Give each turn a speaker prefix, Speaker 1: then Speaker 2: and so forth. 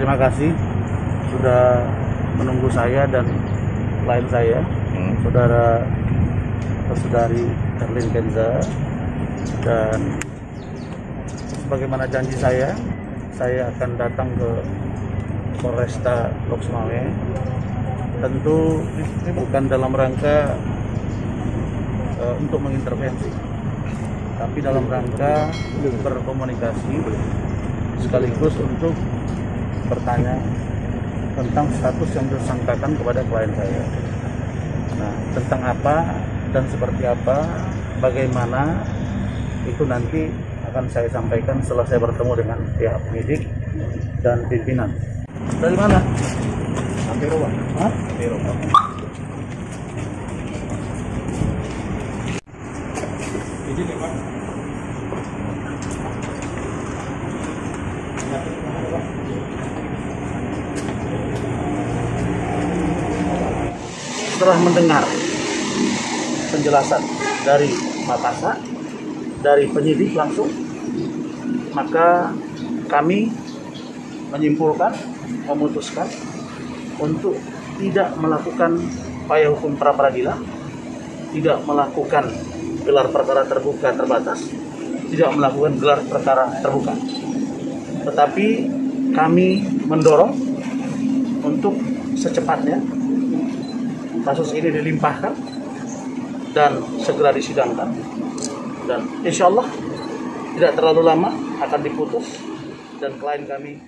Speaker 1: Terima kasih sudah menunggu saya dan klien saya, saudari Erlin Kenza, dan sebagaimana janji saya akan datang ke Polresta Lok Sumawe. Tentu bukan dalam rangka untuk mengintervensi, tapi dalam rangka berkomunikasi sekaligus untuk bertanya tentang status yang disangkakan kepada klien saya. Nah, tentang apa dan seperti apa, bagaimana, itu nanti akan saya sampaikan setelah saya bertemu dengan pihak penyidik dan pimpinan. Dari mana? Antero, Pak. Hah? Antero, Pak. Izin ya, Pak. Setelah mendengar penjelasan dari Mapasa, dari penyidik langsung, maka kami menyimpulkan, memutuskan untuk tidak melakukan upaya hukum pra-peradilan, tidak melakukan gelar perkara terbuka terbatas, tidak melakukan gelar perkara terbuka. Tetapi kami mendorong untuk secepatnya kasus ini dilimpahkan dan segera disidangkan, dan insya Allah tidak terlalu lama akan diputus dan klien kami